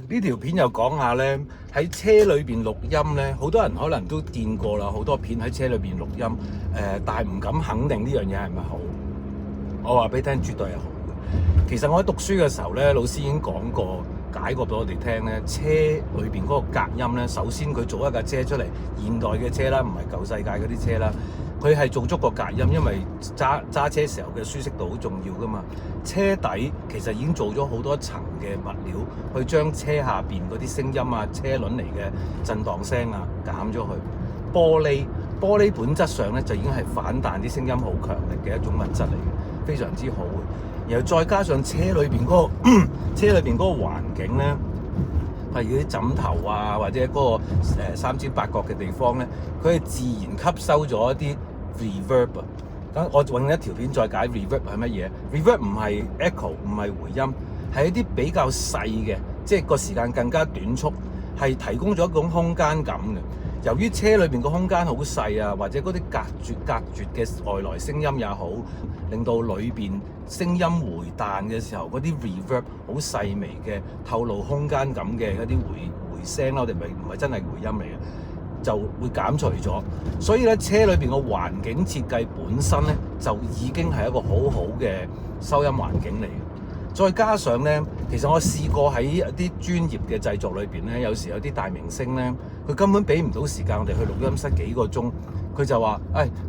呢條片又講下咧，喺車裏邊錄音咧，好多人可能都見過啦，好多片喺車裏邊錄音，但係唔敢肯定呢樣嘢係咪好。我話俾你聽，絕對係好嘅。其實我喺讀書嘅時候咧，老師已經講過、解過俾我哋聽咧，車裏邊嗰個隔音咧，首先佢做一架車出嚟，現代嘅車啦，唔係舊世界嗰啲車啦，佢係做足個隔音，因為揸車時候嘅舒適度好重要噶嘛。車底其實已經做咗好多層嘅物料，去將車下邊嗰啲聲音啊、車輪嚟嘅震盪聲啊減咗去。玻璃本質上咧就已經係反彈啲聲音好強力嘅一種物質嚟嘅，非常之好嘅。然後再加上車裏邊嗰個環境咧，譬如啲枕頭啊，或者嗰個三尖八角嘅地方咧，佢係自然吸收咗一啲 reverb。咁我揾一條片再解 reverb 係乜嘢。reverb 唔係 echo， 唔係回音，係一啲比較細嘅，即係個時間更加短促，係提供咗一種空間感嘅。由於車裏邊個空間好細啊，或者嗰啲隔絕嘅外來聲音也好，令到裏邊聲音回彈嘅時候，嗰啲 reverb 好細微嘅透露空間感嘅一啲回聲啦，我哋唔係真係回音嚟嘅，就會減除咗。所以咧，車裏邊個環境設計本身咧，就已經係一個好好嘅收音環境嚟嘅。再加上咧，其實我試過喺一啲專業嘅製作裏邊咧，有時有啲大明星咧，佢根本俾唔到時間我哋去錄音室幾個鐘，佢就話：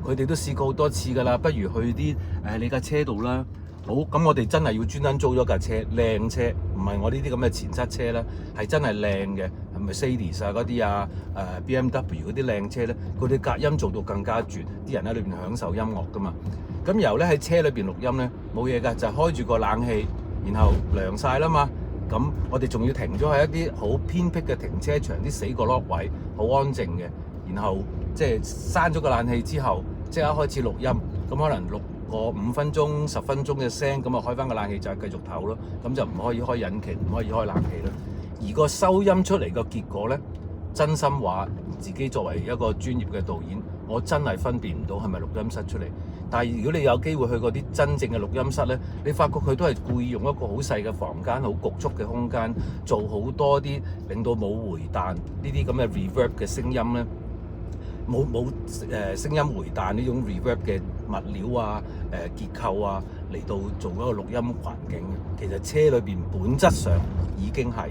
佢哋都試過好多次㗎啦，不如去啲你架車度啦。好，咁我哋真係要專登租咗架車，靚車，唔係我呢啲咁嘅前七車啦，係真係靚嘅，係咪 Mercedes 啊嗰啲啊BMW 嗰啲靚車咧，佢哋隔音做到更加絕，啲人喺裏邊享受音樂㗎嘛。咁然後咧喺車裏邊錄音咧冇嘢㗎，就係開住個冷氣。然後涼晒啦嘛，咁我哋仲要停咗喺一啲好偏僻嘅停車場，啲死角落位，好安靜嘅。然後即係閂咗個冷氣之後，即刻開始錄音。咁可能錄個5分鐘、10分鐘嘅聲，咁啊開翻個冷氣就係繼續唞咯。咁就唔可以開引擎，唔可以開冷氣啦。而個收音出嚟個結果咧，真心話自己作為一個專業嘅導演，我真係分辨唔到係咪錄音室出嚟。但係如果你有機會去嗰啲真正嘅錄音室咧，你發覺佢都係故意用一個好細嘅房間、好局促嘅空間，做好多啲令到冇回彈呢啲咁嘅 reverb 嘅聲音咧，冇聲音回彈呢種 reverb 嘅物料啊、結構啊嚟到做嗰個錄音環境。其實車裏邊本質上已經係。